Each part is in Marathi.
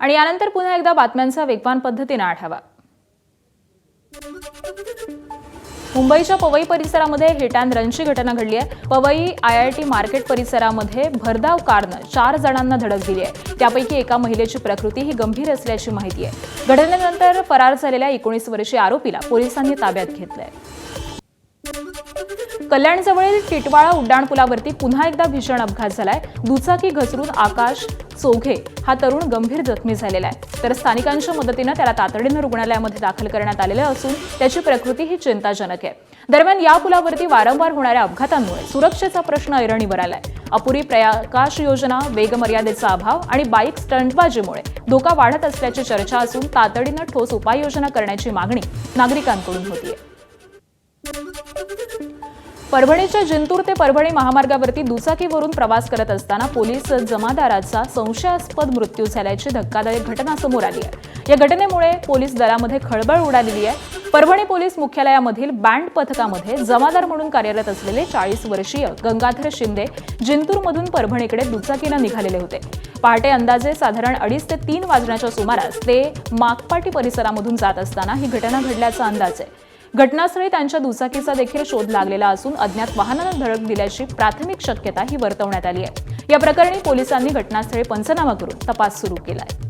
आणि यानंतर पुन्हा एकदा बातम्यांचा वेगवान पद्धतीने आढावा। मुंबईच्या पवई परिसरामध्ये हिट अँड रनची घटना घडली आहे। पवई IIT मार्केट परिसरामध्ये भरधाव कारनं 4 जणांना धडक दिली आहे। त्यापैकी एका महिलेची प्रकृती ही गंभीर असल्याची माहिती आहे। घटनेनंतर फरार झालेल्या 19 वर्षीय आरोपीला पोलिसांनी ताब्यात घेतलंय। कल्याणजवळील टिटवाळा उड्डाणपुलावरती पुन्हा एकदा भीषण अपघात झालाय। दुचाकी घसरून आकाश चोघे हा तरुण गंभीर जखमी झालेला आहे, तर स्थानिकांच्या मदतीने त्याला तातडीने रुग्णालयामध्ये दाखल करण्यात आलेले असून त्याची प्रकृती ही चिंताजनक आहे। दरम्यान या पुलावरती वारंवार होणाऱ्या अपघातांमुळे सुरक्षेचा प्रश्न ऐरणीवर आलाय। अपुरी प्रकाश योजना, वेगमर्यादेचा अभाव आणि बाईक स्टंटबाजीमुळे धोका वाढत असल्याची चर्चा असून तातडीने ठोस उपाययोजना करण्याची मागणी नागरिकांकडून होतीये। परभणीच्या जिंतूर ते परभणी महामार्गावरती दुचाकीवरून प्रवास करत असताना पोलीस जमादाराचा संशयास्पद मृत्यू झाल्याची धक्कादायक घटना समोर आली आहे। या घटनेमुळे पोलीस दलामध्ये खळबळ उडालेली आहे। परभणी पोलीस मुख्यालयामधील बँड पथकामध्ये जमादार म्हणून कार्यरत असलेले 40 वर्षीय गंगाधर शिंदे जिंतूरमधून परभणीकडे दुचाकीने निघालेले होते। पहाटे अंदाजे साधारण 2:30 ते 3 वाजण्याच्या सुमारास ते माकपाटी परिसरामधून जात असताना ही घटना घडल्याचा अंदाज आहे। घटनास्थळी त्यांच्या दुचाकीचा देखील शोध लागलेला असून अज्ञात वाहनाने धडक दिल्याची प्राथमिक शक्यता ही वर्तवण्यात आली आहे। या प्रकरणी पोलिसांनी घटनास्थळी पंचनामा करून तपास सुरू केला आहे।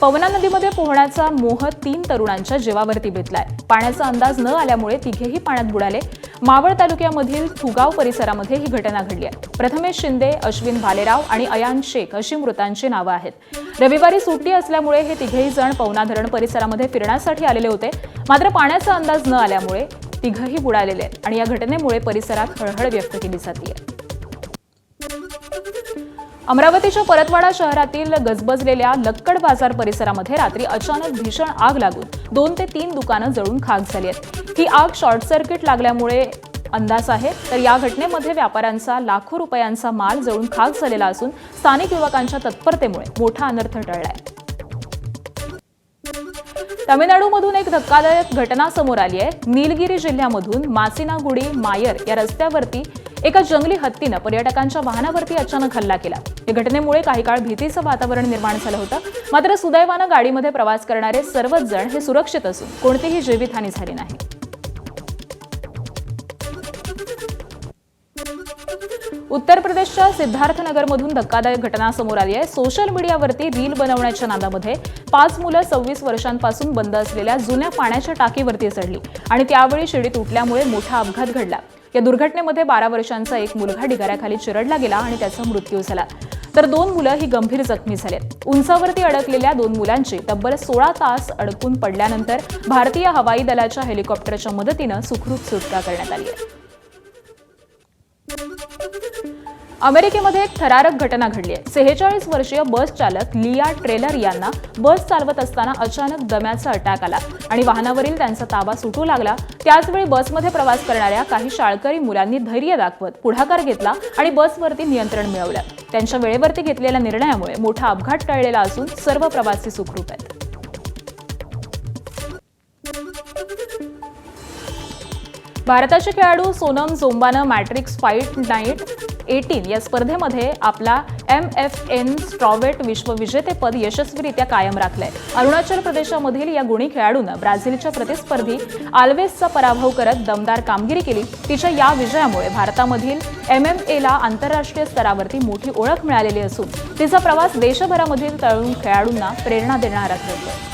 पवना नदीमध्ये पोहण्याचा मोह 3 तरुणांच्या जीवावरती बेतलाय। पाण्याचा अंदाज न आल्यामुळे तिघेही पाण्यात बुडाले। मावळ तालुक्यामधील थुगाव परिसरामध्ये ही घटना घडली आहे। प्रथमेश शिंदे, अश्विन भालेराव आणि अयान शेख अशी मृतांची नावे आहेत। रविवारी सुट्टी असल्यामुळे हे तिघेही जण पवना धरण परिसरामध्ये फिरण्यासाठी आलेले होते, मात्र पाण्याचा अंदाज न आल्यामुळे तिघेही बुडालेले आहेत आणि या घटनेमुळे परिसरात हळहळ व्यक्त केली जाते। अमरावतीच्या परतवाडा शहरातील गजबजलेल्या लक्कड बाजार परिसरामध्ये रात्री अचानक भीषण आग लागून 2 ते 3 दुकानं जळून खाक झाली आहेत। ही आग शॉर्ट सर्किट लागल्यामुळे अंदाज आहे, तर या घटनेमध्ये व्यापाऱ्यांचा लाखो रुपयांचा माल जळून खाक झालेला असून स्थानिक युवकांच्या तत्परतेमुळे मोठा अनर्थ टळलाय। तामिळनाडूमधून एक धक्कादायक घटना समोर आली आहे। नीलगिरी जिल्ह्यामधून मासिनागुडी मायर या रस्त्यावरती एका जंगली हत्तीने पर्यटकांच्या वाहनावरती अचानक हल्ला केला। या घटनेमुळे काही काळ भीतीचं वातावरण निर्माण झालं होतं, मात्र सुदैवाने गाडीमध्ये प्रवास करणारे सर्वच जण हे सुरक्षित असून कोणतीही जीवितहानी झाली नाही। उत्तर प्रदेशच्या सिद्धार्थनगरमधून धक्कादायक घटना समोर आली आहे। सोशल मीडियावरती रील बनवण्याच्या नादामध्ये 5 मुलं 26 वर्षांपासून बंद असलेल्या जुन्या पाण्याच्या टाकीवरती चढली आणि त्यावेळी शिडी तुटल्यामुळे मोठा अपघात घडला। या दुर्घटनेमध्ये 12 वर्षांचा एक मुलगा ढिगाऱ्याखाली चिरडला गेला आणि त्याचा मृत्यू झाला, तर 2 मुलं ही गंभीर जखमी झालेत। उंचावरती अडकलेल्या 2 मुलांची तब्बल 16 तास अडकून पडल्यानंतर भारतीय हवाई दलाच्या हेलिकॉप्टरच्या मदतीने सुखरूप सुटका करण्यात आली आहे। अमेरिकेमध्ये एक थरारक घटना घडली आहे। 46 वर्षीय बस चालक लिया ट्रेलर यांना बस चालवत असताना अचानक दम्याचा अटॅक आला आणि वाहनावरील त्यांचा ताबा सुटू लागला। त्याचवेळी बसमध्ये प्रवास करणाऱ्या काही शाळकरी मुलांनी धैर्य दाखवत पुढाकार घेतला आणि बसवरती नियंत्रण मिळवलं। त्यांच्या वेळेवरती घेतलेल्या निर्णयामुळे मोठा अपघात टळलेला असून सर्व प्रवासी सुखरूप आहेत। भारताचे खेळाडू सोनम जोंबानं मॅट्रिक्स फाईट नाईट 18 या स्पर्धेमध्ये आपला MFN स्ट्रॉवेट विश्वविजेतेपद यशस्वीरित्या कायम राखलंय। अरुणाचल प्रदेशामधील या गुणी खेळाडूनं ब्राझीलच्या प्रतिस्पर्धी आल्वेसचा पराभव करत दमदार कामगिरी केली। तिच्या या विजयामुळे भारतामधील MMAला आंतरराष्ट्रीय स्तरावरती मोठी ओळख मिळालेली असून तिचा प्रवास देशभरामधील तरुण खेळाडूंना प्रेरणा देणारा ठरतो।